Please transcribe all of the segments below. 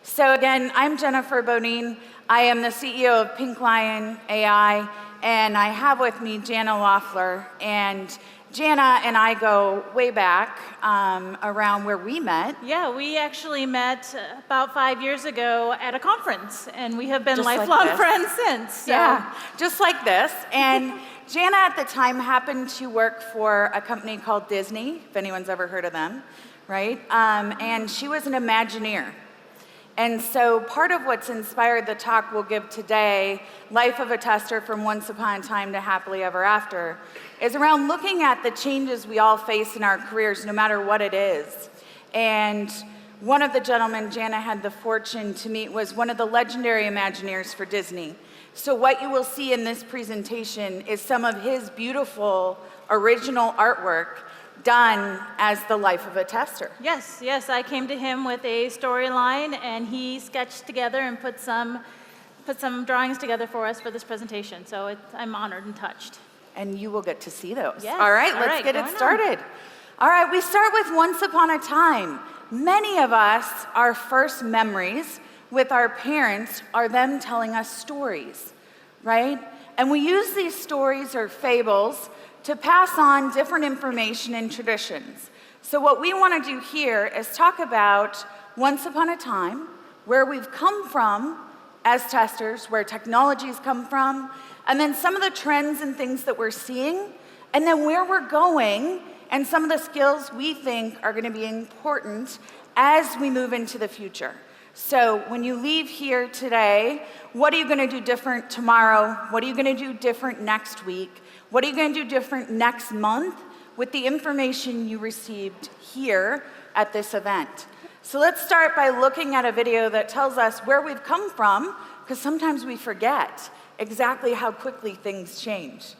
So again, I'm Jennifer BONINE. I am the CEO of PinkLion AI, and I have with me Janna LOEFFLER. And Janna and I go way back around where we met. Yeah, we actually met about 5 years ago at a conference, and we have been Just lifelong like friends since. So. Yeah, just like this. And Janna at the time happened to work for a company called Disney, if anyone's ever heard of them, right? And she was an Imagineer. And so part of what's inspired the talk we'll give today, Life of a Tester from Once Upon a Time to Happily Ever After, is around looking at the changes we all face in our careers, no matter what it is. And one of the gentlemen Janna had the fortune to meet was one of the legendary Imagineers for Disney. So what you will see in this presentation is some of his beautiful original artwork done as the life of a tester. Yes, I came to him with a storyline, and he sketched together and put some drawings together for us for this presentation. So I'm honored and touched. And you will get to see those. Yes. All right, let's get it started. All right, we start with Once Upon a Time. Many of us, our first memories with our parents are them telling us stories, right? And we use these stories or fables to pass on different information and traditions. So what we want to do here is talk about once upon a time, where we've come from as testers, where technology's come from, and then some of the trends and things that we're seeing, and then where we're going, and some of the skills we think are going to be important as we move into the future. So when you leave here today, what are you going to do different tomorrow? What are you going to do different next week? What are you going to do different next month with the information you received here at this event? So let's start by looking at a video that tells us where we've come from, because sometimes we forget exactly how quickly things change.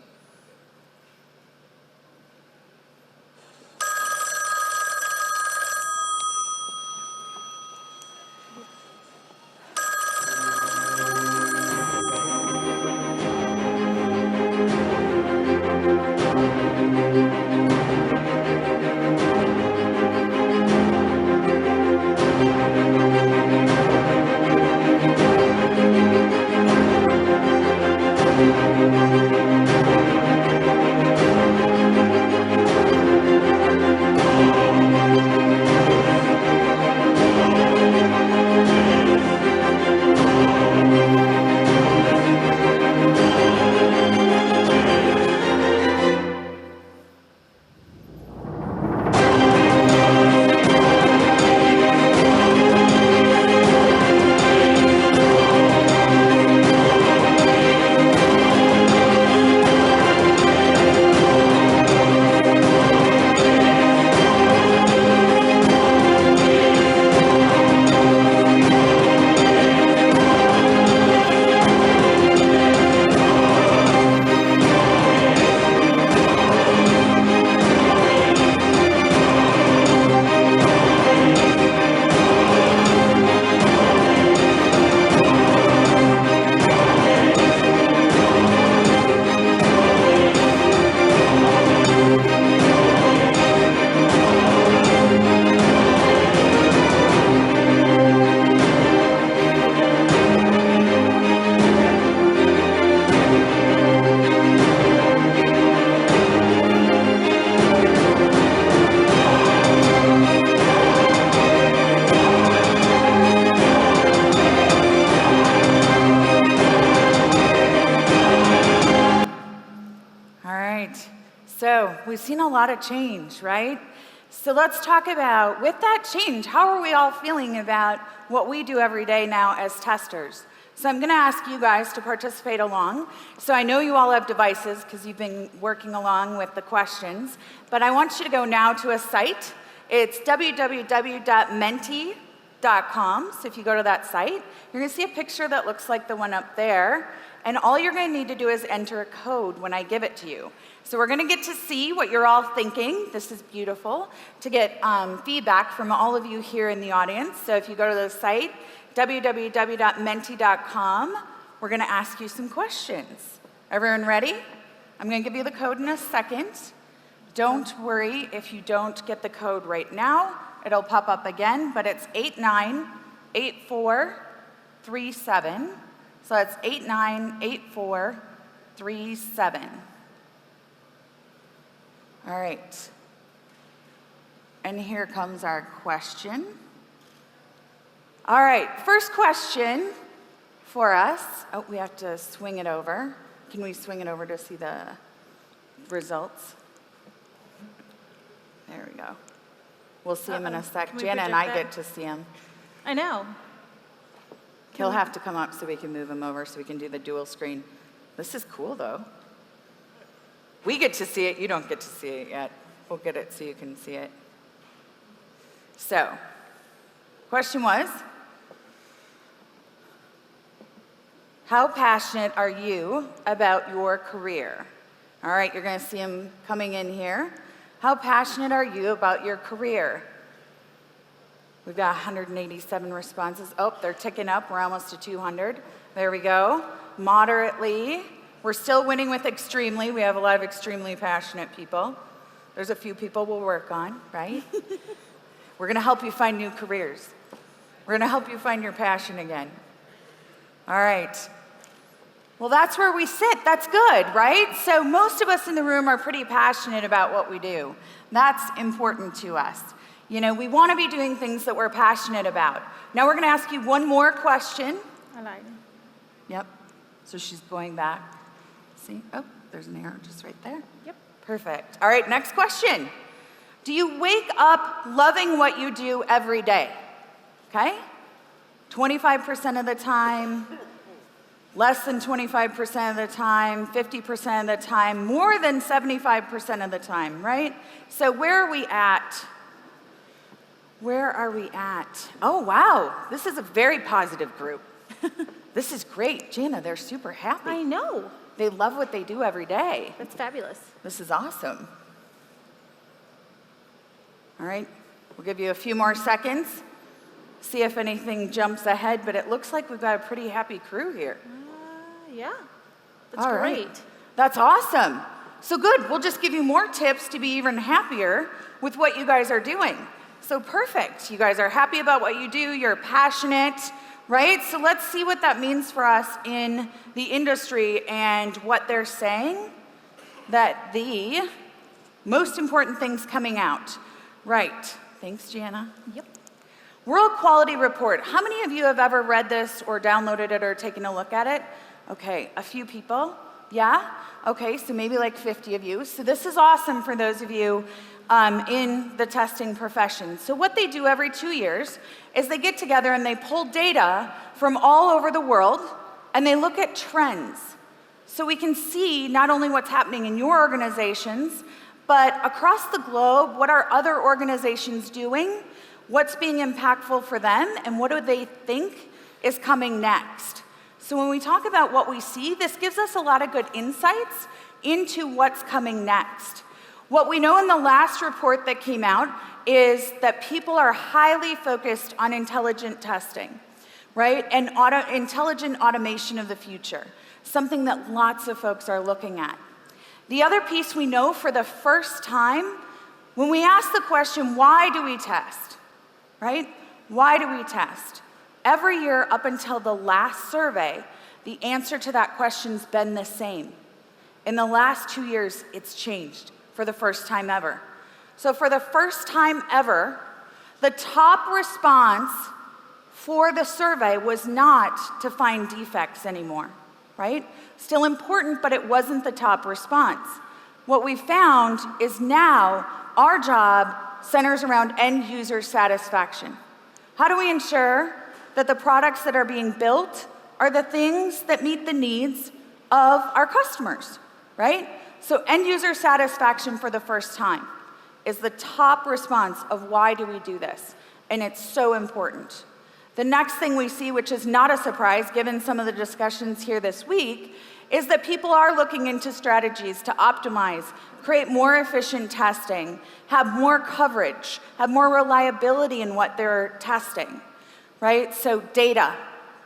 So we've seen a lot of change, right? So let's talk about, with that change, how are we all feeling about what we do every day now as testers? So I'm going to ask you guys to participate along. So I know you all have devices because you've been working along with the questions, but I want you to go now to a site. It's www.menti.com. So if you go to that site, you're going to see a picture that looks like the one up there. And all you're going to need to do is enter a code when I give it to you. So we're going to get to see what you're all thinking. This is beautiful, to get feedback from all of you here in the audience. So if you go to the site, www.menti.com, we're going to ask you some questions. Everyone ready? I'm going to give you the code in a second. Don't worry if you don't get the code right now. It'll pop up again, but it's 898437. So that's 898437. All right. And here comes our question. All right, first question for us. Oh, we have to swing it over. Can we swing it over to see the results? There we go. We'll see him in a sec. Can we Janna and I project get to see him. I know. He'll have to come up so we can move him over so we can do the dual screen. This is cool, though. We get to see it. You don't get to see it yet. We'll get it so you can see it. So, question was, how passionate are you about your career? All right, you're going to see him coming in here. How passionate are you about your career? We've got 187 responses. Oh, they're ticking up. We're almost to 200. There we go. Moderately. We're still winning with extremely. We have a lot of extremely passionate people. There's a few people we'll work on, right? We're going to help you find new careers. We're going to help you find your passion again. All right. Well, that's where we sit. That's good, right? So most of us in the room are pretty passionate about what we do. That's important to us. You know, we want to be doing things that we're passionate about. Now we're going to ask you one more question. I like it. Yep. So she's going back. See? Oh, there's an arrow just right there. Yep. Perfect. All right, next question. Do you wake up loving what you do every day? Okay? 25% of the time, less than 25% of the time, 50% of the time, more than 75% of the time, right? So where are we at? Where are we at? Oh, wow. This is a very positive group. This is great. Janna, they're super happy. I know. They love what they do every day. That's fabulous. This is awesome. All right, we'll give you a few more seconds, see if anything jumps ahead, but it looks like we've got a pretty happy crew here. Yeah. That's All great. right. That's awesome. So good, we'll just give you more tips to be even happier with what you guys are doing. So perfect, you guys are happy about what you do, you're passionate, right? So let's see what that means for us in the industry and what they're saying, that the most important things coming out. Right, thanks Janna. Yep. World Quality Report. How many of you have ever read this or downloaded it or taken a look at it? Okay, a few people. Yeah? Okay, so maybe like 50 of you. So this is awesome for those of you in the testing profession. So what they do every 2 years is they get together and they pull data from all over the world and they look at trends. So we can see not only what's happening in your organizations, but across the globe, what are other organizations doing? What's being impactful for them? And what do they think is coming next? So when we talk about what we see, this gives us a lot of good insights into what's coming next. What we know in the last report that came out is that people are highly focused on intelligent testing, right? And intelligent automation of the future, something that lots of folks are looking at. The other piece we know for the first time, when we ask the question, why do we test, right? Why do we test? Every year up until the last survey, the answer to that question's been the same. In the last 2 years, it's changed for the first time ever. So for the first time ever, the top response for the survey was not to find defects anymore, right? Still important, but it wasn't the top response. What we found is now our job centers around end user satisfaction. How do we ensure that the products that are being built are the things that meet the needs of our customers, right? So end user satisfaction for the first time is the top response of why do we do this, and it's so important. The next thing we see, which is not a surprise given some of the discussions here this week, is that people are looking into strategies to optimize, create more efficient testing, have more coverage, have more reliability in what they're testing, right? So data,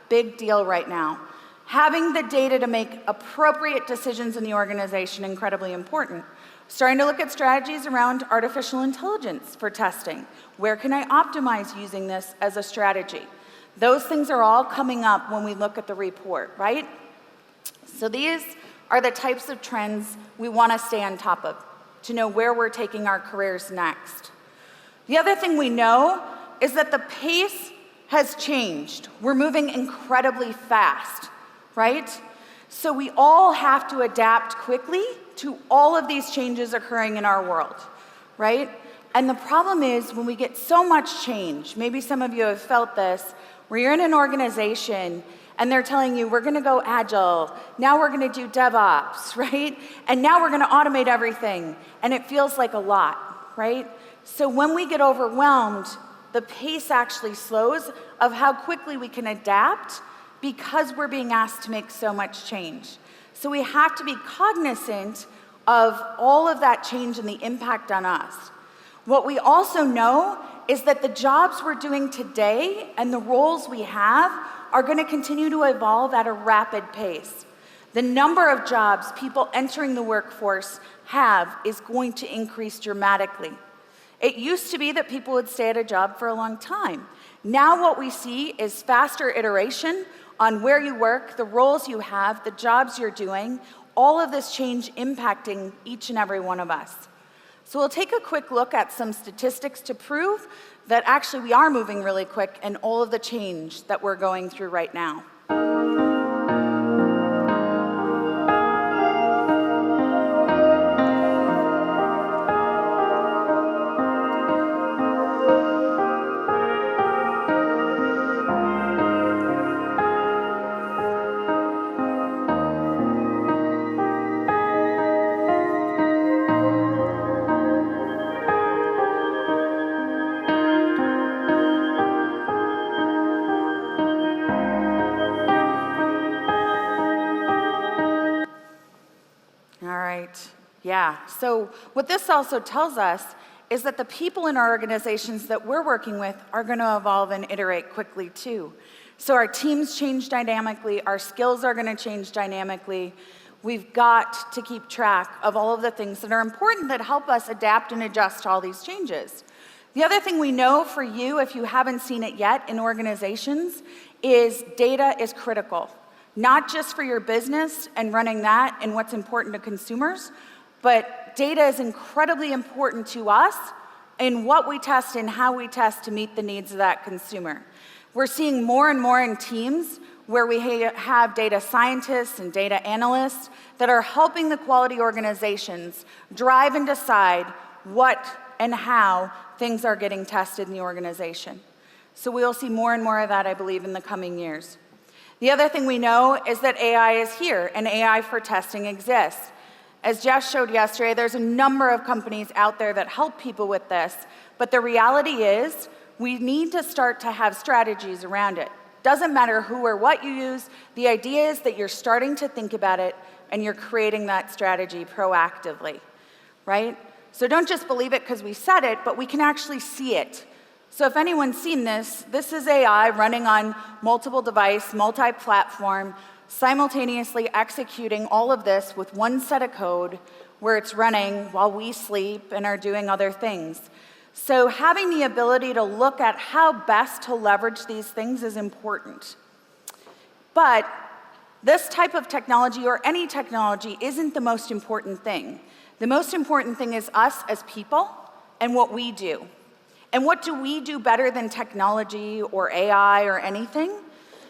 big deal right now. Having the data to make appropriate decisions in the organization, incredibly important. Starting to look at strategies around artificial intelligence for testing. Where can I optimize using this as a strategy? Those things are all coming up when we look at the report, right? So these are the types of trends we want to stay on top of, to know where we're taking our careers next. The other thing we know is that the pace has changed. We're moving incredibly fast, right? So we all have to adapt quickly to all of these changes occurring in our world, right? And the problem is when we get so much change, maybe some of you have felt this, where you're in an organization and they're telling you, we're gonna go agile, now we're gonna do DevOps, right? And now we're gonna automate everything, and it feels like a lot, right? So when we get overwhelmed, the pace actually slows of how quickly we can adapt because we're being asked to make so much change. So we have to be cognizant of all of that change and the impact on us. What we also know is that the jobs we're doing today and the roles we have are going to continue to evolve at a rapid pace. The number of jobs people entering the workforce have is going to increase dramatically. It used to be that people would stay at a job for a long time. Now what we see is faster iteration on where you work, the roles you have, the jobs you're doing, all of this change impacting each and every one of us. So we'll take a quick look at some statistics to prove that actually we are moving really quick in all of the change that we're going through right now. Yeah, so what this also tells us is that the people in our organizations that we're working with are going to evolve and iterate quickly too. So our teams change dynamically, our skills are going to change dynamically. We've got to keep track of all of the things that are important that help us adapt and adjust to all these changes. The other thing we know for you, if you haven't seen it yet in organizations, is data is critical. Not just for your business and running that and what's important to consumers, but data is incredibly important to us in what we test and how we test to meet the needs of that consumer. We're seeing more and more in teams where we have data scientists and data analysts that are helping the quality organizations drive and decide what and how things are getting tested in the organization. So we'll see more and more of that, I believe, in the coming years. The other thing we know is that AI is here, and AI for testing exists. As Jess showed yesterday, there's a number of companies out there that help people with this, but the reality is we need to start to have strategies around it. Doesn't matter who or what you use, the idea is that you're starting to think about it and you're creating that strategy proactively, right? So don't just believe it because we said it, but we can actually see it. So if anyone's seen this, this is AI running on multiple device, multi-platform, simultaneously executing all of this with one set of code where it's running while we sleep and are doing other things. So having the ability to look at how best to leverage these things is important. But this type of technology or any technology isn't the most important thing. The most important thing is us as people and what we do. And what do we do better than technology or AI or anything?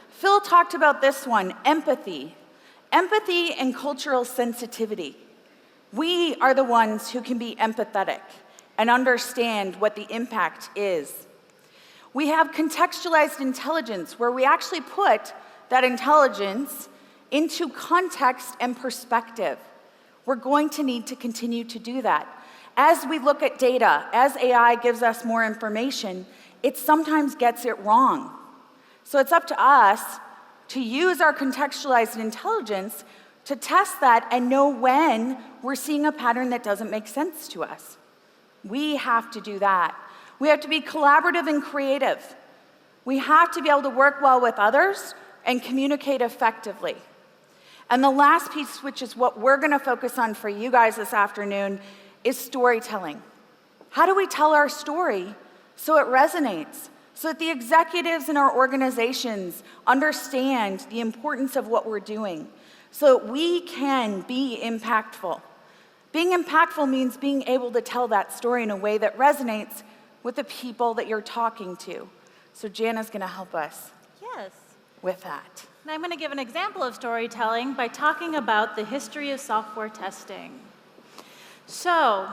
Phil talked about this one, empathy. Empathy and cultural sensitivity. We are the ones who can be empathetic and understand what the impact is. We have contextualized intelligence where we actually put that intelligence into context and perspective. We're going to need to continue to do that. As we look at data, as AI gives us more information, it sometimes gets it wrong. So it's up to us to use our contextualized intelligence to test that and know when we're seeing a pattern that doesn't make sense to us. We have to do that. We have to be collaborative and creative. We have to be able to work well with others and communicate effectively. And the last piece, which is what we're going to focus on for you guys this afternoon, is storytelling. How do we tell our story so it resonates, so that the executives in our organizations understand the importance of what we're doing, so that we can be impactful. Being impactful means being able to tell that story in a way that resonates with the people that you're talking to. So Janna's gonna help us Yes. with that. And I'm going to give an example of storytelling by talking about the history of software testing. So,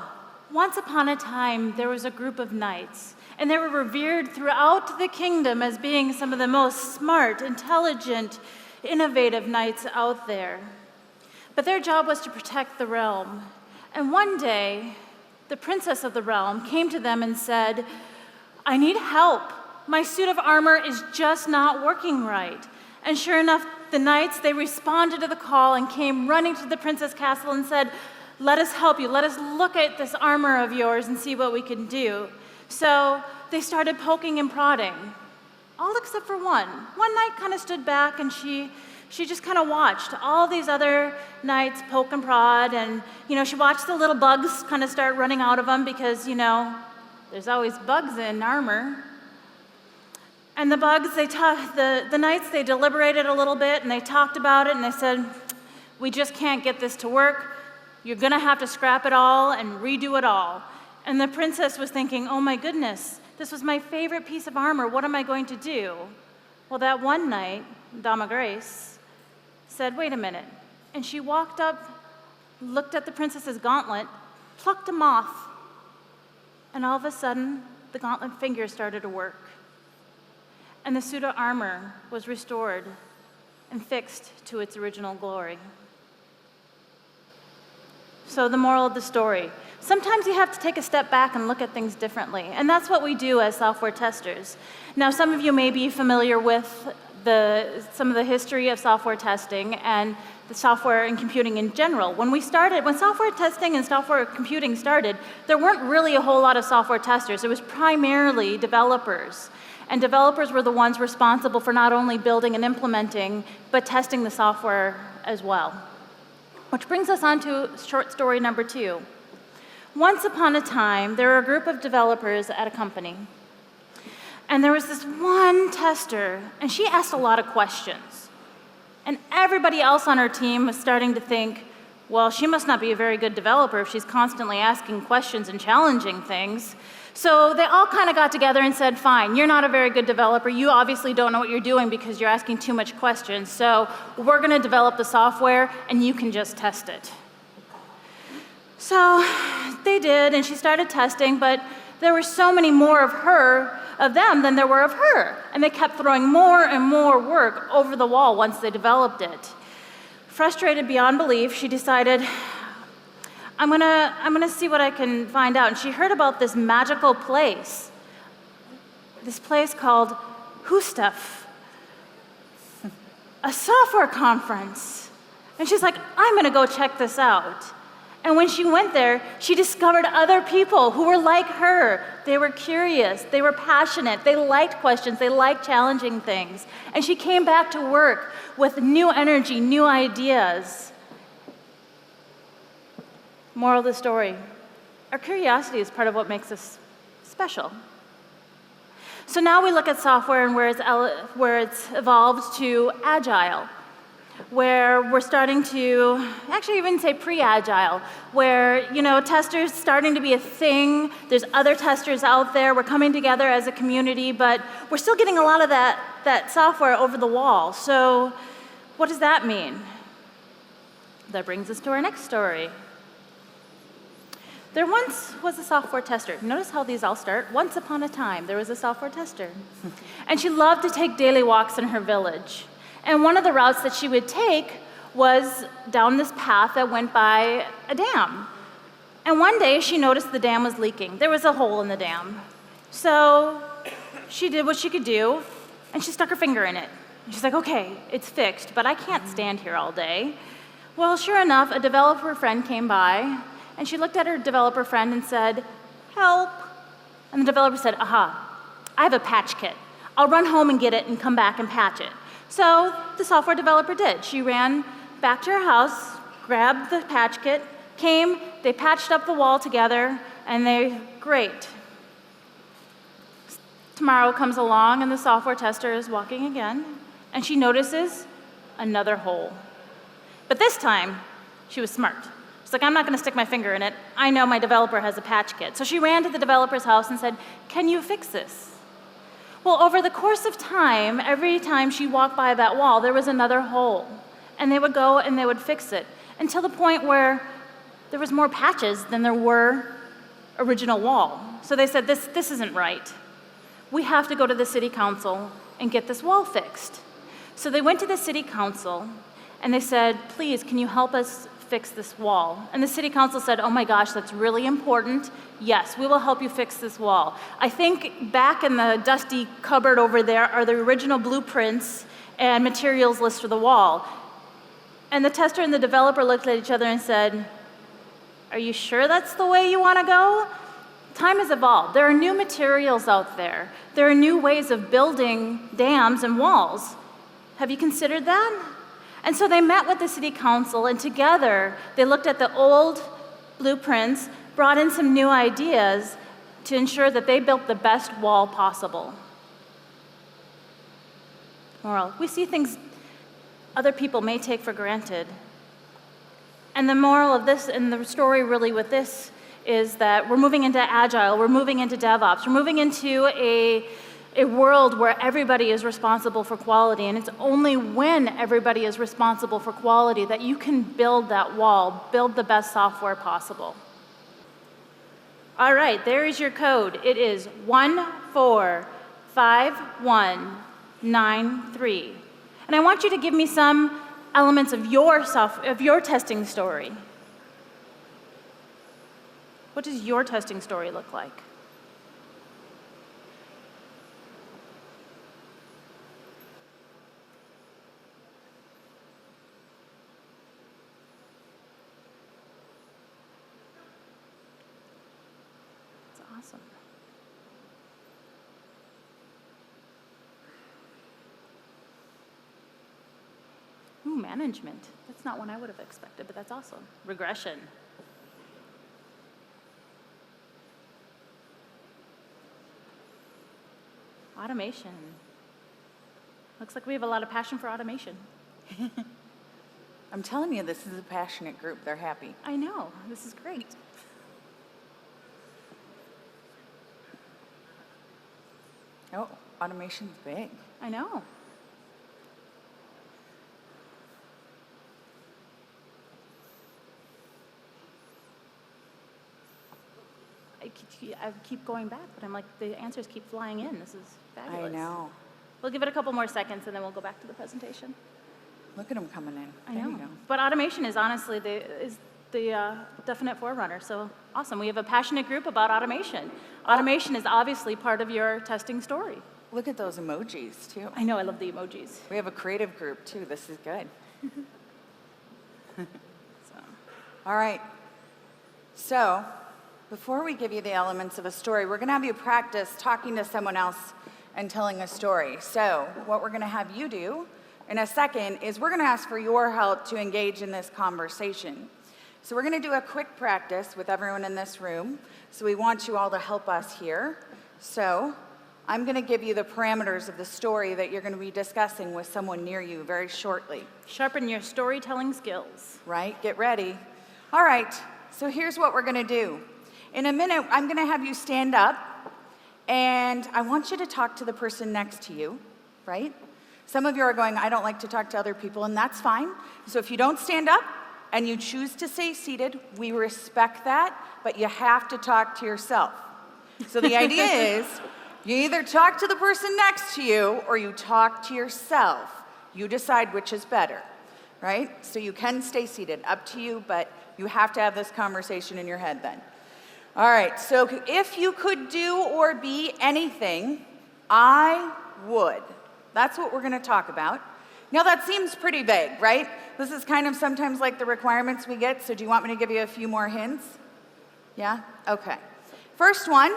once upon a time, there was a group of knights, and they were revered throughout the kingdom as being some of the most smart, intelligent, innovative knights out there. But their job was to protect the realm. And one day, the princess of the realm came to them and said, "I need help. My suit of armor is just not working right." And sure enough, the knights, they responded to the call and came running to the princess castle and said, "Let us help you. Let us look at this armor of yours and see what we can do." So they started poking and prodding, all except for one. One knight kind of stood back and she just kind of watched all these other knights poke and prod, and she watched the little bugs kind of start running out of them because there's always bugs in armor. And the bugs, the knights, they deliberated a little bit and they talked about it and they said, "We just can't get this to work. You're gonna have to scrap it all and redo it all." And the princess was thinking, "Oh my goodness, this was my favorite piece of armor. What am I going to do?" Well, that one knight, Dama Grace, said, "Wait a minute." And she walked up, looked at the princess's gauntlet, plucked a moth, and all of a sudden, the gauntlet finger started to work. And the suit of armor was restored and fixed to its original glory. So the moral of the story, sometimes you have to take a step back and look at things differently, and that's what we do as software testers. Now, some of you may be familiar with some of the history of software testing and the software and computing in general. When software testing and software computing started, there weren't really a whole lot of software testers. It was primarily developers. And developers were the ones responsible for not only building and implementing, but testing the software as well. Which brings us on to short story number 2. Once upon a time, there were a group of developers at a company. And there was this one tester, and she asked a lot of questions. And everybody else on her team was starting to think, well, she must not be a very good developer if she's constantly asking questions and challenging things. So they all kind of got together and said, "Fine, you're not a very good developer. You obviously don't know what you're doing because you're asking too much questions. So we're going to develop the software and you can just test it." So they did, and she started testing, but there were so many more of them than there were of her. And they kept throwing more and more work over the wall once they developed it. Frustrated beyond belief, she decided, I'm gonna see what I can find out. And she heard about this magical place, this place called HUSTEF, a software conference. And she's like, "I'm gonna go check this out." And when she went there, she discovered other people who were like her. They were curious, they were passionate, they liked questions, they liked challenging things. And she came back to work with new energy, new ideas. Moral of the story, our curiosity is part of what makes us special. So now we look at software and where it's evolved to agile, where we're starting to, actually even say pre-agile, where testers starting to be a thing. There's other testers out there. We're coming together as a community, but we're still getting a lot of that software over the wall. So what does that mean? That brings us to our next story. There once was a software tester. Notice how these all start. Once upon a time, there was a software tester. And she loved to take daily walks in her village. And one of the routes that she would take was down this path that went by a dam. And one day, she noticed the dam was leaking. There was a hole in the dam. So she did what she could do, and she stuck her finger in it. And she's like, "Okay, it's fixed, but I can't stand here all day." Well, sure enough, a developer friend came by, and she looked at her developer friend and said, "Help." And the developer said, "Aha, I have a patch kit. I'll run home and get it and come back and patch it." So the software developer did. She ran back to her house, grabbed the patch kit, came, they patched up the wall together, and great. Tomorrow comes along and the software tester is walking again, and she notices another hole. But this time, she was smart. She's like, I'm not gonna stick my finger in it. I know my developer has a patch kit. So she ran to the developer's house and said, can you fix this? Well, over the course of time, every time she walked by that wall, there was another hole. And they would go and they would fix it until the point where there was more patches than there were original wall. So they said, this isn't right. We have to go to the city council and get this wall fixed. So they went to the city council and they said, please, can you help us fix this wall? And the city council said, oh my gosh, that's really important. Yes, we will help you fix this wall. I think back in the dusty cupboard over there are the original blueprints and materials list for the wall. And the tester and the developer looked at each other and said, are you sure that's the way you want to go? Time has evolved. There are new materials out there. There are new ways of building dams and walls. Have you considered that? And so they met with the city council, and together they looked at the old blueprints, brought in some new ideas to ensure that they built the best wall possible. Moral, we see things other people may take for granted. And the moral of this, and the story really with this, is that we're moving into Agile, we're moving into DevOps, we're moving into a world where everybody is responsible for quality, and it's only when everybody is responsible for quality that you can build that wall, build the best software possible. All right, there is your code. It is 145193. And I want you to give me some elements of your testing story. What does your testing story look like? That's awesome. Ooh, management. That's not one I would have expected, but that's awesome. Regression. Automation. Looks like we have a lot of passion for automation. I'm telling you, this is a passionate group. They're happy. I know. This is great. Oh, automation's big. I know. I keep going back, but I'm like, the answers keep flying in. This is fabulous. I know. We'll give it a couple more seconds, and then we'll go back to the presentation. Look at them coming in. I There know. you go. But automation is honestly the definite forerunner. So awesome. We have a passionate group about automation. Automation is obviously part of your testing story. Look at those emojis, too. I know. I love the emojis. We have a creative group, too. This is good. So. All right. So, before we give you the elements of a story, we're going to have you practice talking to someone else and telling a story. So, what we're going to have you do in a second is we're going to ask for your help to engage in this conversation. So, we're going to do a quick practice with everyone in this room. So, we want you all to help us here. So, I'm going to give you the parameters of the story that you're going to be discussing with someone near you very shortly. Sharpen your storytelling skills. Right? Get ready. All right. So, here's what we're going to do. In a minute, I'm going to have you stand up, and I want you to talk to the person next to you, right? Some of you are going, I don't like to talk to other people, and that's fine. So if you don't stand up and you choose to stay seated, we respect that, but you have to talk to yourself. So the idea is you either talk to the person next to you or you talk to yourself. You decide which is better, right? So you can stay seated, up to you, but you have to have this conversation in your head then. All right, so if you could do or be anything, I would. That's what we're going to talk about. Now, that seems pretty vague, right? This is kind of sometimes like the requirements we get, so do you want me to give you a few more hints? Yeah? Okay. First one,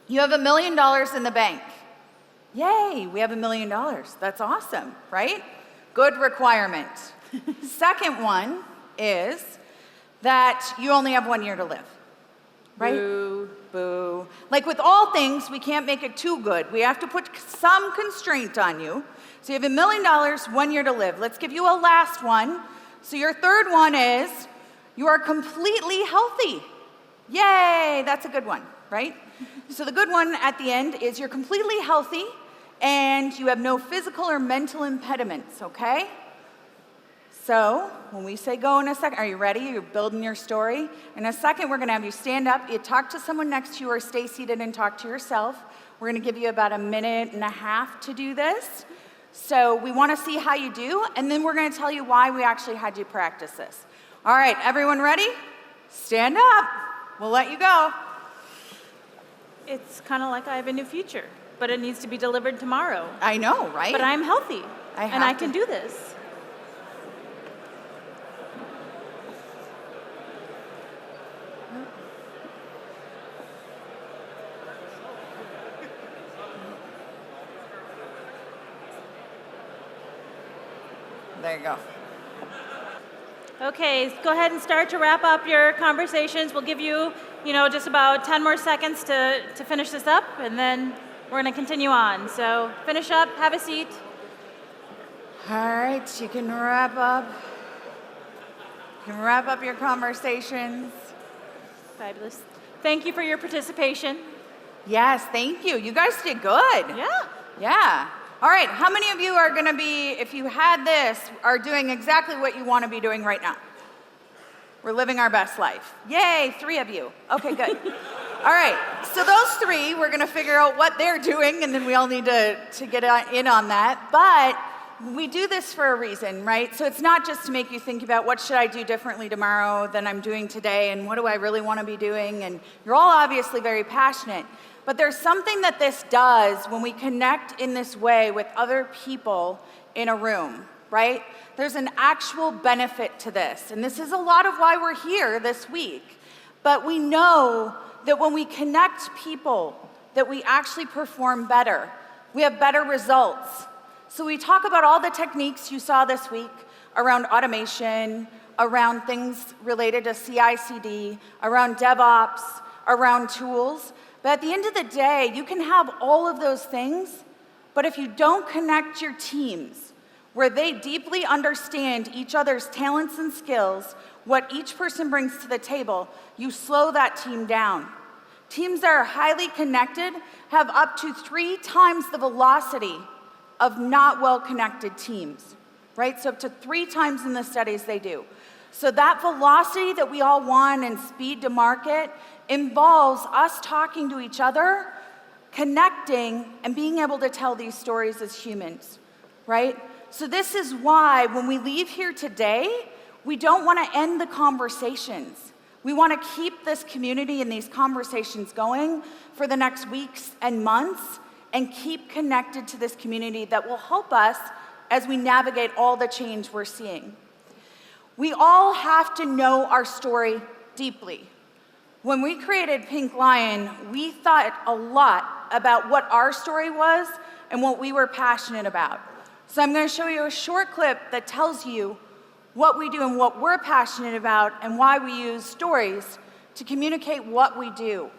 you have $1 million in the bank. Yay, we have $1 million. That's awesome, right? Good requirement. Second one is that you only have 1 year to live. Right? Boo. Boo. Like with all things, we can't make it too good. We have to put some constraint on you. So you have $1 million, 1 year to live. Let's give you a last one. So your third one is, you are completely healthy. Yay, that's a good one, right? So the good one at the end is you're completely healthy and you have no physical or mental impediments, okay? So when we say go in a second, are you ready? You're building your story. In a second, we're gonna have you stand up, you talk to someone next to you or stay seated and talk to yourself. We're gonna give you about 1.5 minutes to do this. So we wanna see how you do, and then we're gonna tell you why we actually had you practice this. All right, everyone ready? Stand up. We'll let you go. It's kind of like I have a new future, but it needs to be delivered tomorrow. I know, right? But I'm healthy, and I can do this. There you go. Okay, go ahead and start to wrap up your conversations. We'll give you, just about 10 more seconds to finish this up, and then we're going to continue on. So finish up, have a seat. All right, you can wrap up. You can wrap up your conversations. Fabulous. Thank you for your participation. Yes, thank you. You guys did good. Yeah. Yeah. All right, how many of you are gonna be, if you had this, are doing exactly what you wanna be doing right now? We're living our best life. Yay, 3 of you. Okay, good. All right, so those 3, we're gonna figure out what they're doing, and then we all need to get in on that. But we do this for a reason, right? So it's not just to make you think about what should I do differently tomorrow than I'm doing today, and what do I really wanna be doing? And you're all obviously very passionate. But there's something that this does when we connect in this way with other people in a room, right? There's an actual benefit to this. And this is a lot of why we're here this week. But we know that when we connect people, that we actually perform better. We have better results. So we talk about all the techniques you saw this week around automation, around things related to CI/CD, around DevOps, around tools. But at the end of the day, you can have all of those things, but if you don't connect your teams, where they deeply understand each other's talents and skills, what each person brings to the table, you slow that team down. Teams that are highly connected have up to 3 times the velocity of not well-connected teams, right? So up to 3 times in the studies they do. So that velocity that we all want and speed to market involves us talking to each other, connecting, and being able to tell these stories as humans, right? So this is why when we leave here today, we don't want to end the conversations. We want to keep this community and these conversations going for the next weeks and months and keep connected to this community that will help us as we navigate all the change we're seeing. We all have to know our story deeply. When we created PinkLion, we thought a lot about what our story was and what we were passionate about. So I'm going to show you a short clip that tells you what we do and what we're passionate about and why we use stories to communicate what we do,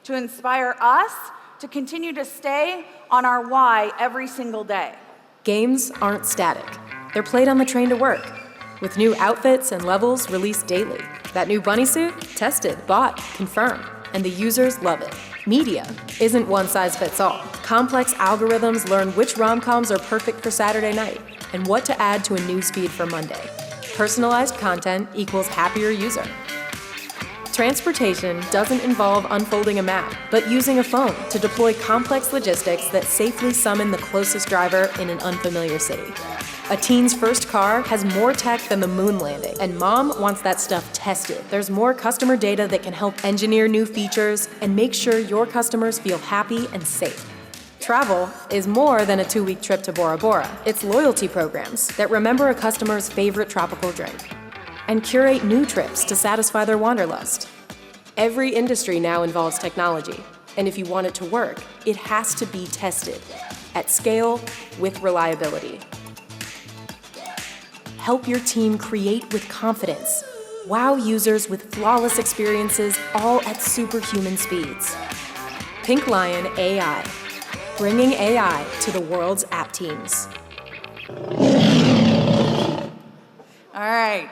to inspire us to continue to stay on our why every single day. Games aren't static. They're played on the train to work, with new outfits and levels released daily. That new bunny suit? Tested, bought, confirmed, and the users love it. Media isn't one size fits all. Complex algorithms learn which rom-coms are perfect for Saturday night and what to add to a newsfeed for Monday. Personalized content equals happier user. Transportation doesn't involve unfolding a map, but using a phone to deploy complex logistics that safely summon the closest driver in an unfamiliar city. A teen's first car has more tech than the moon landing, and mom wants that stuff tested. There's more customer data that can help engineer new features and make sure your customers feel happy and safe. Travel is more than a 2-week trip to Bora Bora. It's loyalty programs that remember a customer's favorite tropical drink and curate new trips to satisfy their wanderlust. Every industry now involves technology, and if you want it to work, it has to be tested at scale with reliability. Help your team create with confidence Wow users with flawless experiences, all at superhuman speeds. PinkLion AI, bringing AI to the world's app teams. All right.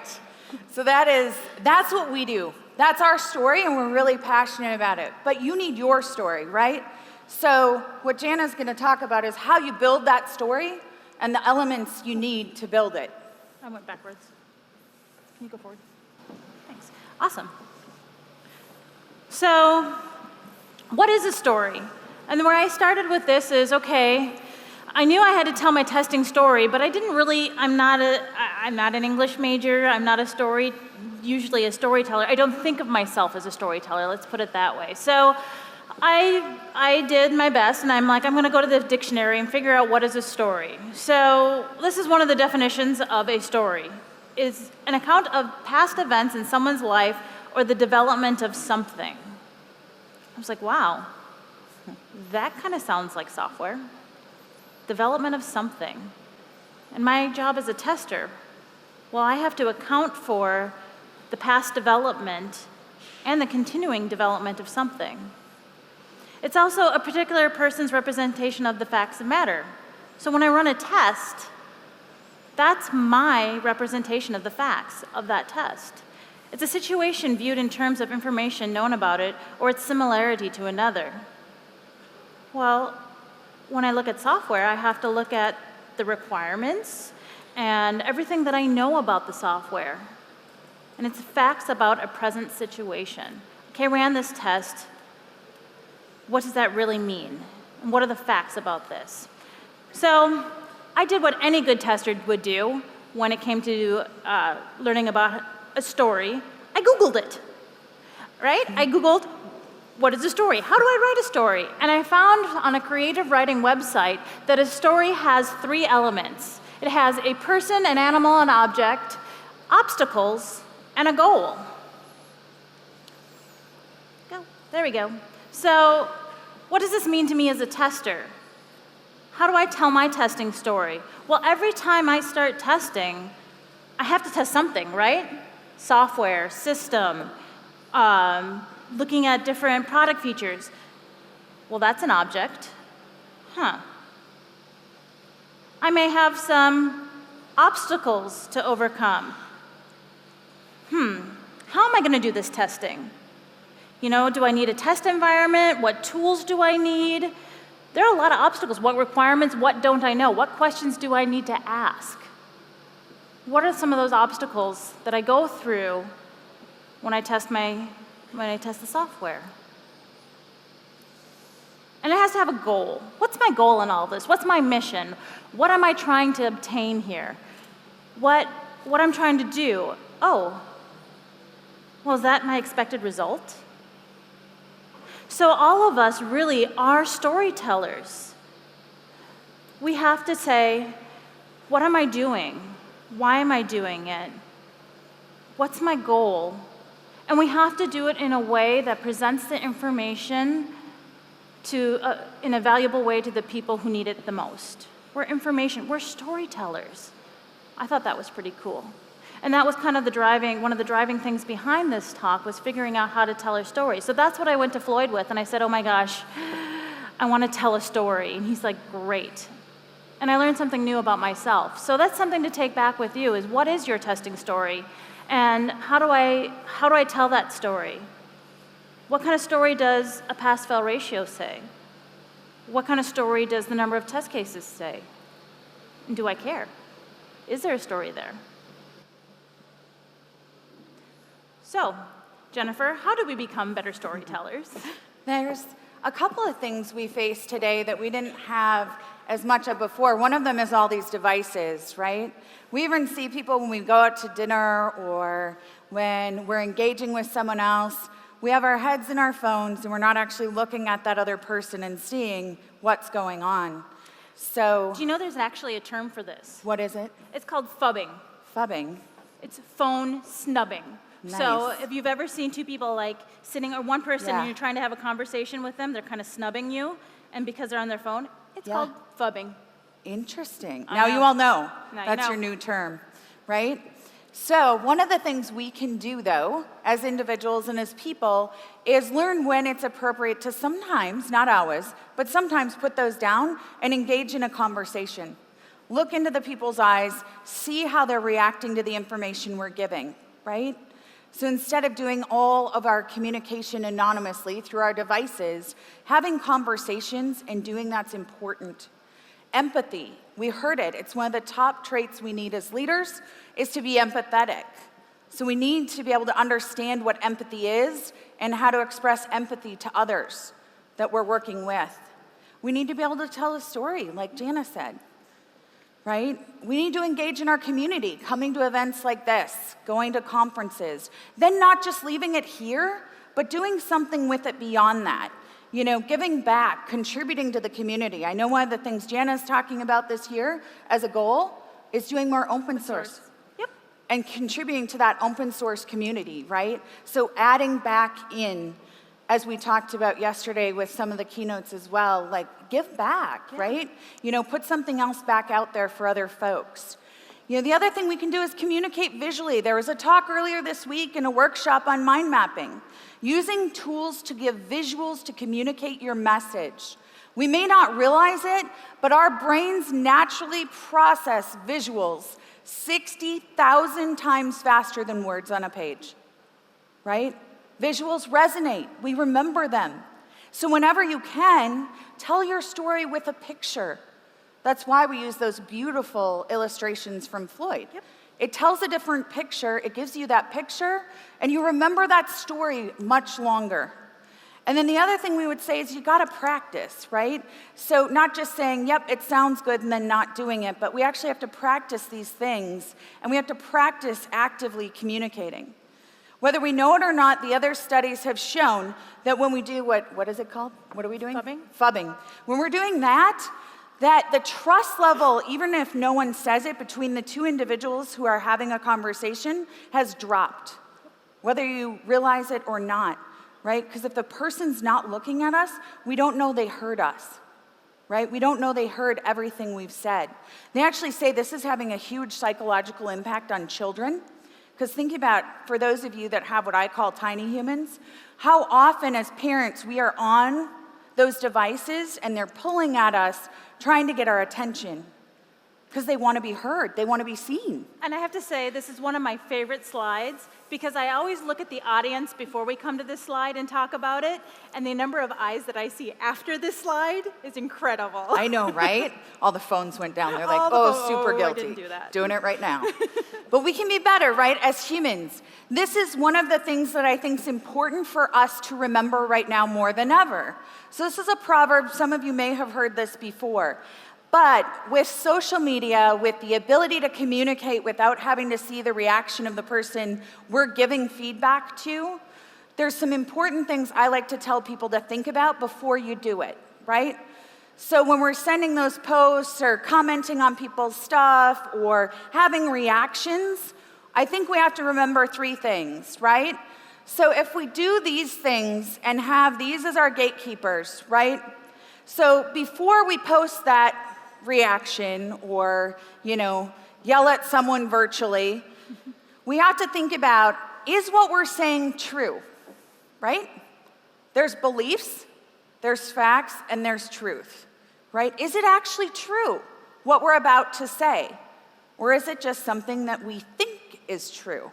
So that's what we do. That's our story, and we're really passionate about it. But you need your story, right? So what Janna's going to talk about is how you build that story and the elements you need to build it. I went backwards. Can you go forward? Thanks. Awesome. So, what is a story? And where I started with this is, okay, I knew I had to tell my testing story, but I didn't really, I'm not an English major, I'm not usually a storyteller. I don't think of myself as a storyteller, let's put it that way. So I did my best, and I'm like, I'm gonna go to the dictionary and figure out what is a story. So this is one of the definitions of a story. Is an account of past events in someone's life or the development of something. I was like, wow, that kind of sounds like software. Development of something. And my job as a tester, well, I have to account for the past development and the continuing development of something. It's also a particular person's representation of the facts that matter. So when I run a test, that's my representation of the facts of that test. It's a situation viewed in terms of information known about it or its similarity to another. Well, when I look at software, I have to look at the requirements and everything that I know about the software. And it's facts about a present situation. Okay, I ran this test. What does that really mean? And what are the facts about this? So I did what any good tester would do when it came to learning about a story. I Googled it, right? I Googled, what is a story? How do I write a story? And I found on a creative writing website that a story has 3 elements. It has a person, an animal, an object, obstacles, and a goal. There we go. So what does this mean to me as a tester? How do I tell my testing story? Well, every time I start testing, I have to test something, right? Software, system, looking at different product features. Well, that's an object. I may have some obstacles to overcome. How am I going to do this testing? You know, do I need a test environment? What tools do I need? There are a lot of obstacles. What requirements? What don't I know? What questions do I need to ask? What are some of those obstacles that I go through when I test the software? And it has to have a goal. What's my goal in all this? What's my mission? What am I trying to obtain here? What I'm trying to do? Oh, well, is that my expected result? So all of us really are storytellers. We have to say, what am I doing? Why am I doing it? What's my goal? And we have to do it in a way that presents the information in a valuable way to the people who need it the most. We're storytellers. I thought that was pretty cool. And that was kind of one of the driving things behind this talk was figuring out how to tell a story. So that's what I went to Floyd with, and I said, oh my gosh, I want to tell a story. And he's like, great. And I learned something new about myself. So that's something to take back with you is what is your testing story? And how do I tell that story? What kind of story does a pass-fail ratio say? What kind of story does the number of test cases say? And do I care? Is there a story there? So, Jennifer, how do we become better storytellers? There's a couple of things we face today that we didn't have as much of before. One of them is all these devices, right? We even see people when we go out to dinner or when we're engaging with someone else, we have our heads in our phones and we're not actually looking at that other person and seeing what's going on. So, do you know there's actually a term for this? What is it? It's called phubbing. Phubbing. It's phone snubbing. Nice. So if you've ever seen two people like sitting, or one person Yeah. and you're trying to have a conversation with them, they're kind of snubbing you, and because they're on their phone, it's Yeah. called phubbing. Interesting. I Now know. you all know. Now you That's know. your new term, right? So one of the things we can do, though, as individuals and as people, is learn when it's appropriate to sometimes, not always, but sometimes put those down and engage in a conversation. Look into the people's eyes, see how they're reacting to the information we're giving, right? So instead of doing all of our communication anonymously through our devices, having conversations and doing that's important. Empathy, we heard it. It's one of the top traits we need as leaders is to be empathetic. So we need to be able to understand what empathy is and how to express empathy to others that we're working with. We need to be able to tell a story, like Janna said, right? We need to engage in our community, coming to events like this, going to conferences, then not just leaving it here, but doing something with it beyond that. You know, giving back, contributing to the community. I know one of the things Janna's talking about this year as a goal is doing more open source. Yep. And contributing to that open source community, right? So adding back in, as we talked about yesterday with some of the keynotes as well, like give back, right? You know, put something else back out there for other folks. You know, the other thing we can do is communicate visually. There was a talk earlier this week in a workshop on mind mapping, using tools to give visuals to communicate your message. We may not realize it, but our brains naturally process visuals 60,000 times faster than words on a page, right? Visuals resonate, we remember them. So whenever you can, tell your story with a picture. That's why we use those beautiful illustrations from Floyd. Yep. It tells a different picture, it gives you that picture, and you remember that story much longer. And then the other thing we would say is you gotta practice, right? So not just saying, yep, it sounds good, and then not doing it, but we actually have to practice these things, and we have to practice actively communicating. Whether we know it or not, the other studies have shown that when we do what is it called? What are we doing? Fubbing. Fubbing. When we're doing that the trust level, even if no one says it, between the two individuals who are having a conversation has dropped, whether you realize it or not, right? Because if the person's not looking at us, we don't know they heard us, right? We don't know they heard everything we've said. They actually say this is having a huge psychological impact on children. Because think about, for those of you that have what I call tiny humans, how often as parents we are on those devices and they're pulling at us, trying to get our attention. Because they want to be heard, they want to be seen. And I have to say, this is one of my favorite slides because I always look at the audience before we come to this slide and talk about it, and the number of eyes that I see after this slide is incredible. I know, right? All the phones went down. They're like, oh, super guilty. I didn't do that. Doing it right now. But we can be better, right, as humans. This is one of the things that I think is important for us to remember right now more than ever. So this is a proverb, some of you may have heard this before. But with social media, with the ability to communicate without having to see the reaction of the person we're giving feedback to, there's some important things I like to tell people to think about before you do it, right? So when we're sending those posts or commenting on people's stuff or having reactions, I think we have to remember three things, right? So if we do these things and have these as our gatekeepers, right? So before we post that reaction or, yell at someone virtually, we have to think about, is what we're saying true, right? There's beliefs, there's facts, and there's truth, right? Is it actually true, what we're about to say? Or is it just something that we think is true,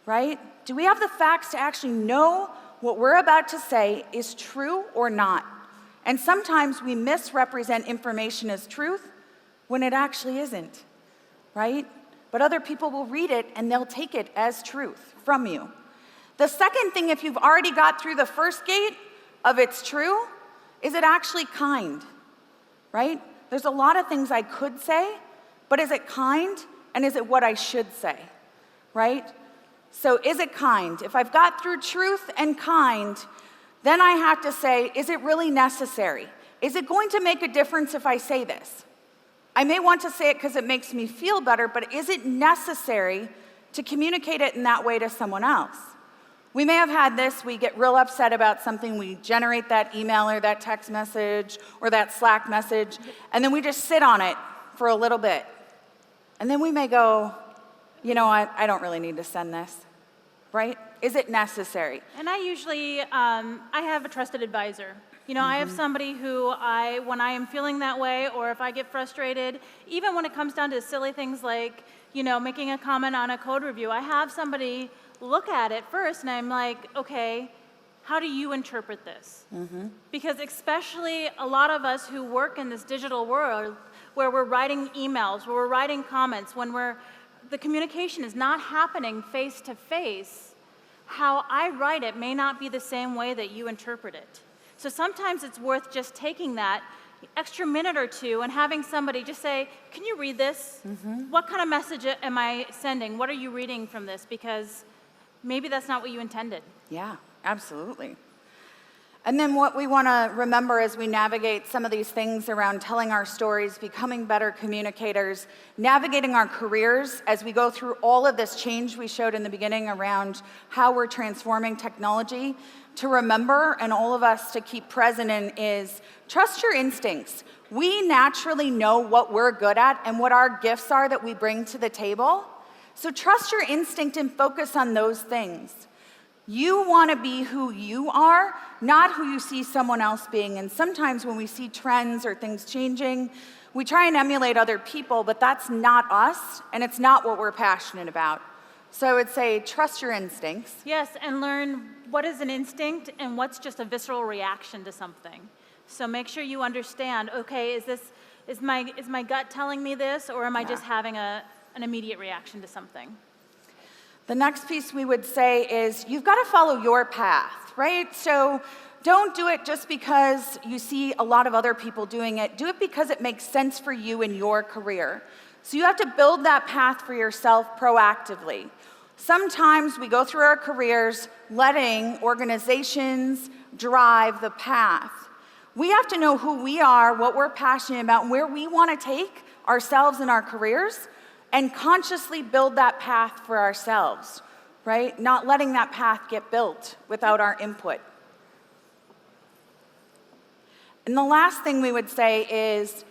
right? Do we have the facts to actually know what we're about to say is true or not? And sometimes we misrepresent information as truth when it actually isn't, right? But other people will read it and they'll take it as truth from you. The second thing, if you've already got through the first gate of it's true, is it actually kind, right? There's a lot of things I could say, but is it kind and is it what I should say, right? So is it kind? If I've got through truth and kind, then I have to say, is it really necessary? Is it going to make a difference if I say this? I may want to say it because it makes me feel better, but is it necessary to communicate it in that way to someone else? We may have had this, we get real upset about something, we generate that email or that text message or that Slack message, and then we just sit on it for a little bit. And then we may go, you know what, I don't really need to send this, right? Is it necessary? And I usually, I have a trusted advisor. You know, I have somebody who when I am feeling that way, or if I get frustrated, even when it comes down to silly things like, you know, making a comment on a code review, I have somebody look at it first, and I'm like, okay, how do you interpret this? Because especially a lot of us who work in this digital world, where we're writing emails, where we're writing comments, when the communication is not happening face to face, how I write it may not be the same way that you interpret it. So sometimes it's worth just taking that extra minute or two and having somebody just say, can you read this? What kind of message am I sending? What are you reading from this? Because maybe that's not what you intended. Yeah, absolutely. And then what we want to remember as we navigate some of these things around telling our stories, becoming better communicators, navigating our careers as we go through all of this change we showed in the beginning around how we're transforming technology, to remember and all of us to keep present in is trust your instincts. We naturally know what we're good at and what our gifts are that we bring to the table. So trust your instinct and focus on those things. You want to be who you are, not who you see someone else being. And sometimes when we see trends or things changing, we try and emulate other people, but that's not us, and it's not what we're passionate about. So I would say trust your instincts. Yes, and learn what is an instinct and what's just a visceral reaction to something. So make sure you understand, okay, is my gut telling me this, or am I just having an immediate reaction to something? The next piece we would say is you've got to follow your path, right? So don't do it just because you see a lot of other people doing it. Do it because it makes sense for you in your career. So you have to build that path for yourself proactively. Sometimes we go through our careers letting organizations drive the path. We have to know who we are, what we're passionate about, and where we want to take ourselves in our careers, and consciously build that path for ourselves, right? Not letting that path get built without our input. And the last thing we would say is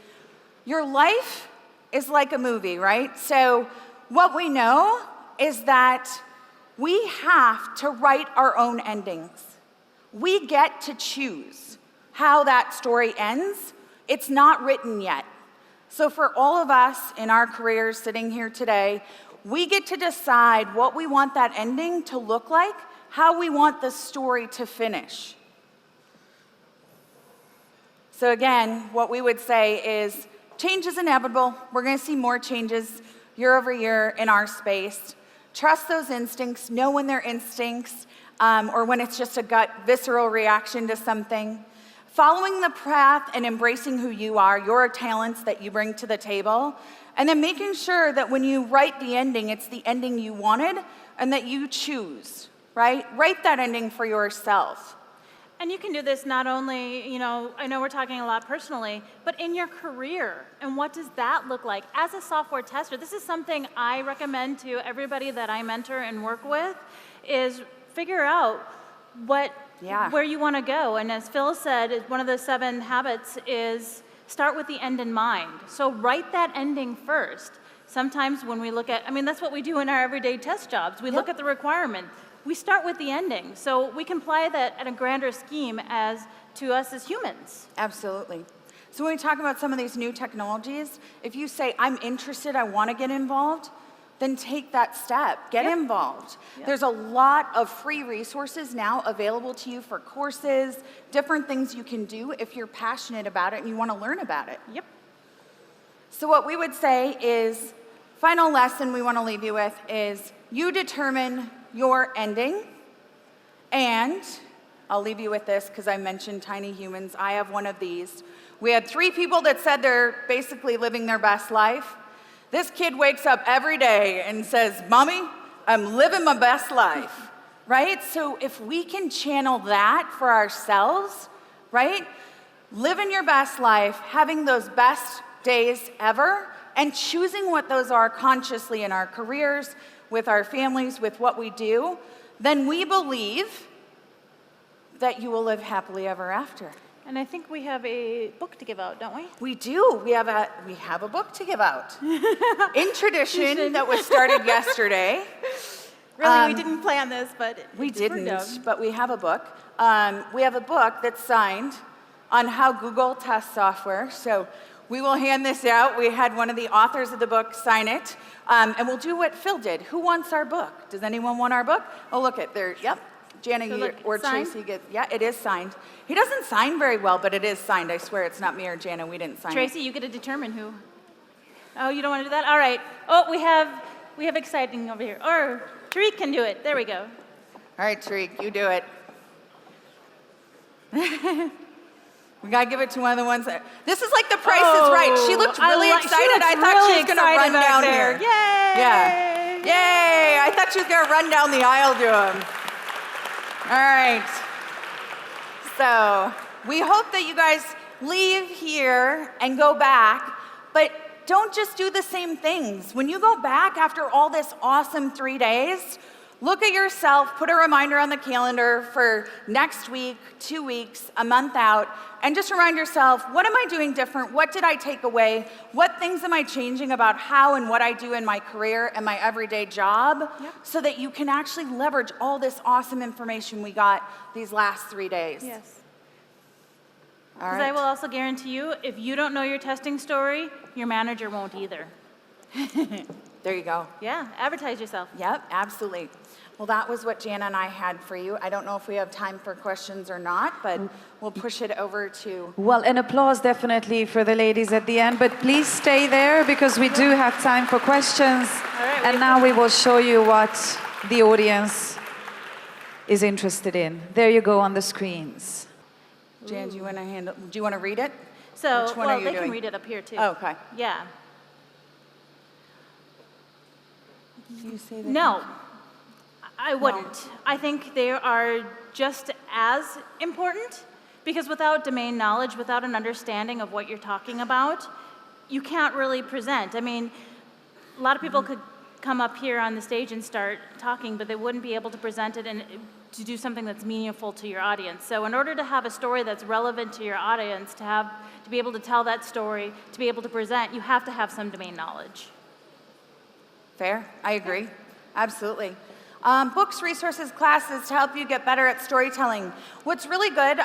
your life is like a movie, right? So what we know is that we have to write our own endings. We get to choose how that story ends. It's not written yet. So for all of us in our careers sitting here today, we get to decide what we want that ending to look like, how we want the story to finish. So again, what we would say is change is inevitable. We're going to see more changes year over year in our space. Trust those instincts, know when they're instincts, or when it's just a gut, visceral reaction to something. Following the path and embracing who you are, your talents that you bring to the table, and then making sure that when you write the ending, it's the ending you wanted and that you choose, right? Write that ending for yourself. And you can do this not only, I know we're talking a lot personally, but in your career. And what does that look like? As a software tester, this is something I recommend to everybody that I mentor and work with, is figure out where you want to go. And as Phil said, one of the 7 habits is start with the end in mind. So write that ending first. Sometimes when we look at, that's what we do in our everyday test jobs. We look at the requirement. We start with the ending, so we can apply that at a grander scheme to us as humans. Absolutely. So when we talk about some of these new technologies, if you say, I'm interested, I want to get involved, then take that step, get involved. There's a lot of free resources now available to you for courses, different things you can do if you're passionate about it and you want to learn about it. So what we would say is, final lesson we want to leave you with is, you determine your ending, and I'll leave you with this because I mentioned tiny humans. I have one of these. We had 3 people that said they're basically living their best life. This kid wakes up every day and says, Mommy, I'm living my best life, right? So if we can channel that for ourselves, right? Living your best life, having those best days ever, and choosing what those are consciously in our careers, with our families, with what we do, then we believe that you will live happily ever after. And I think we have a book to give out, don't we? We do. We have a book to give out. In tradition that was started yesterday. Really, we didn't plan this, but We it just worked out. didn't, but we have a book. We have a book that's signed on how Google tests software. So we will hand this out. We had one of the authors of the book sign it. And we'll do what Phil did. Who wants our book? Does anyone want our book? Oh, look at there. Yep. Janna, So look, or signed? Tracy get. Yeah, it is signed. He doesn't sign very well, but it is signed. I swear it's not me or Janna. We didn't sign Tracy, you get to determine who. Oh, you don't want to do that? All right. Oh, we have exciting over here. Or Tariq can do it. There we go. it. All right, Tariq, you do it. We gotta give it to one of the ones that. This is like The Price is Right. She looked really excited. I thought she was gonna run down here. Yay! Yeah. Yay! I thought she was gonna run down the aisle to him. All right. So we hope that you guys leave here and go back, but don't just do the same things. When you go back after all this awesome 3 days, look at yourself, put a reminder on the calendar for next week, 2 weeks, a month out, and just remind yourself, what am I doing different? What did I take away? What things am I changing about how and what I do in my career and my everyday job, so that you can actually leverage all this awesome information we got these last 3 days? Yes. All Because right. I will also guarantee you, if you don't know your testing story, your manager won't either. There you go. Yeah, advertise yourself. Yep, absolutely. Well, that was what Janna and I had for you. I don't know if we have time for questions or not, but we'll push it over to... Well, an applause definitely for the ladies at the end, but please stay there because we do have time for questions. All right, And now we will show you what the audience is interested in. There you go on the screens. Jan, do you want to read it? So, Which one well, are you they doing? can read it up here too. Oh, okay. Yeah. Do you say that? No, I wouldn't. I think they are just as important, because without domain knowledge, without an understanding of what you're talking about, you can't really present. I mean, a lot of people could come up here on the stage and start talking, but they wouldn't be able to present it and to do something that's meaningful to your audience. So in order to have a story that's relevant to your audience, to be able to tell that story, to be able to present, you have to have some domain knowledge. Fair, I agree, absolutely. Books, resources, classes to help you get better at storytelling. What's really good,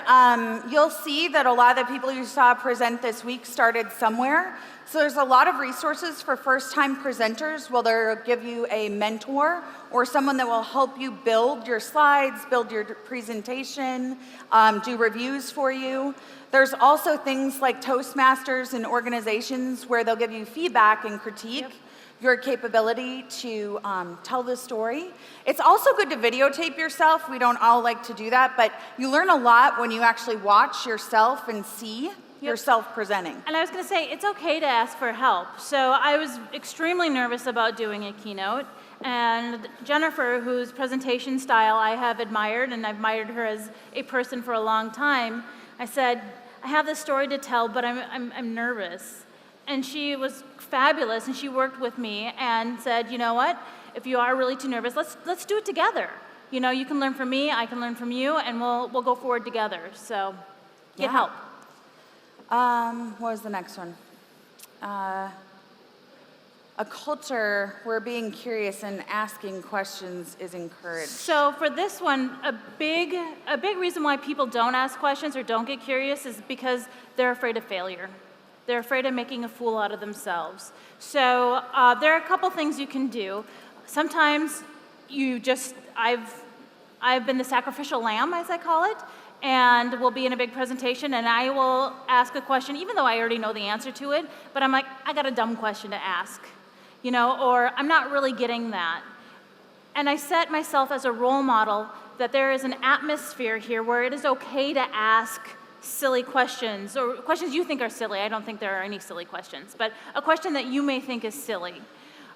you'll see that a lot of the people you saw present this week started somewhere. So there's a lot of resources for first-time presenters where they'll give you a mentor or someone that will help you build your slides, build your presentation, do reviews for you. There's also things like Toastmasters and organizations where they'll give you feedback and critique your capability to tell the story. It's also good to videotape yourself. We don't all like to do that, but you learn a lot when you actually watch yourself and see yourself presenting. And I was going to say, it's okay to ask for help. So I was extremely nervous about doing a keynote, and Jennifer, whose presentation style I have admired, and I've admired her as a person for a long time, I said, I have this story to tell, but I'm nervous. And she was fabulous, and she worked with me and said, you know what, if you are really too nervous, let's do it together. You know, you can learn from me, I can learn from you, and we'll go forward together. So get help. What was the next one? A culture where being curious and asking questions is encouraged. So for this one, a big reason why people don't ask questions or don't get curious is because they're afraid of failure. They're afraid of making a fool out of themselves. So there are a couple things you can do. Sometimes I've been the sacrificial lamb, as I call it, and we'll be in a big presentation, and I will ask a question, even though I already know the answer to it, but I'm like, I got a dumb question to ask, you know, or I'm not really getting that. And I set myself as a role model that there is an atmosphere here where it is okay to ask silly questions, or questions you think are silly. I don't think there are any silly questions, but a question that you may think is silly.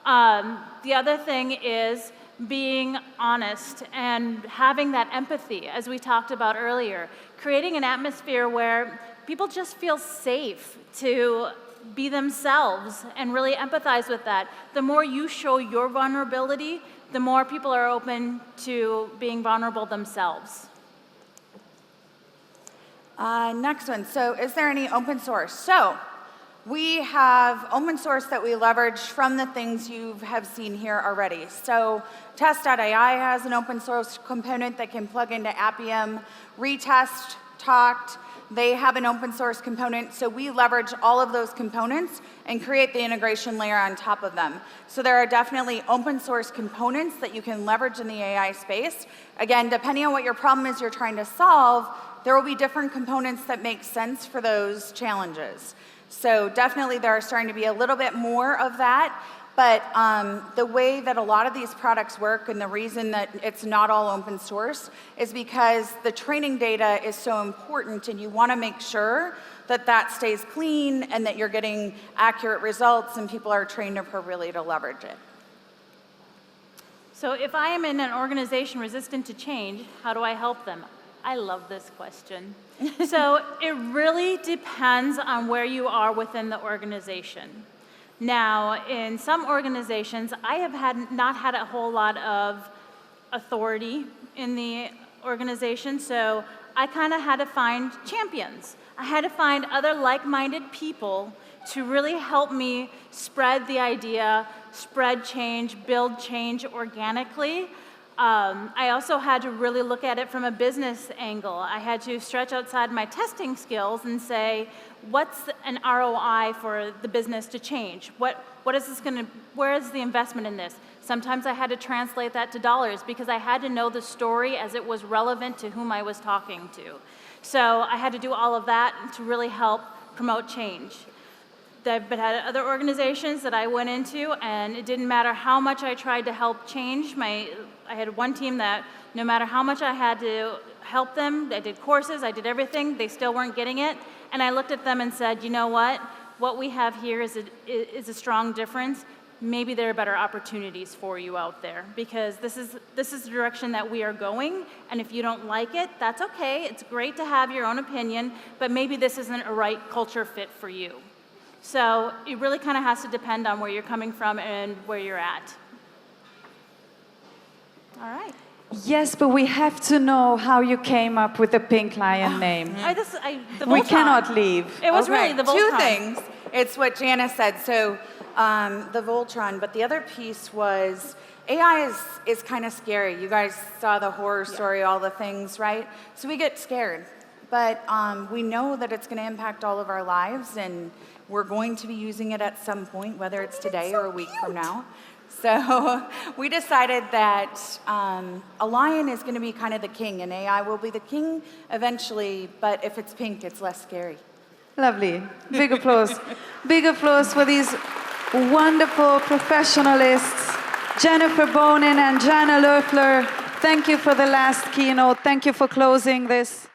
The other thing is being honest and having that empathy, as we talked about earlier, creating an atmosphere where people just feel safe to be themselves and really empathize with that. The more you show your vulnerability, the more people are open to being vulnerable themselves. Next one. So is there any open source? So we have open source that we leverage from the things you have seen here already. So test.ai has an open source component that can plug into Appium. Retest, Talked, they have an open source component. So we leverage all of those components and create the integration layer on top of them. So there are definitely open source components that you can leverage in the AI space. Again, depending on what your problem is you're trying to solve, there will be different components that make sense for those challenges. So definitely there are starting to be a little bit more of that, but the way that a lot of these products work and the reason that it's not all open source is because the training data is so important and you want to make sure that that stays clean and that you're getting accurate results and people are trained appropriately to leverage it. So if I am in an organization resistant to change, how do I help them? I love this question. So it really depends on where you are within the organization. Now, in some organizations, I have not had a whole lot of authority in the organization, so I kind of had to find champions. I had to find other like-minded people to really help me spread the idea, spread change, build change organically. I also had to really look at it from a business angle. I had to stretch outside my testing skills and say, what's an ROI for the business to change? What is this going to, where is the investment in this? Sometimes I had to translate that to dollars because I had to know the story as it was relevant to whom I was talking to. So I had to do all of that to really help promote change. I've had other organizations that I went into, and it didn't matter how much I tried to help change. I had one team that no matter how much I had to help them, I did courses, I did everything, they still weren't getting it. And I looked at them and said, you know what we have here is a strong difference. Maybe there are better opportunities for you out there because this is the direction that we are going. And if you don't like it, that's okay. It's great to have your own opinion, but maybe this isn't a right culture fit for you. So it really kind of has to depend on where you're coming from and where you're at. All right. Yes, but we have to know how you came up with the PinkLion name. The We Voltron. cannot leave. It was Okay, really the Voltron. Two things. It's what Janna said. So the Voltron, but the other piece was AI is kind of scary. You guys saw the horror story, all the things, right? So we get scared. But we know that it's going to impact all of our lives, and we're going to be using it at some point, whether it's today or a week from now. So we decided that a lion is going to be kind of the king, and AI will be the king eventually, but if it's pink, it's less scary. Lovely. Big applause. Big applause for these wonderful professionalists, Jennifer BONINE and Janna LOEFFLER. Thank you for the last keynote. Thank you for closing this.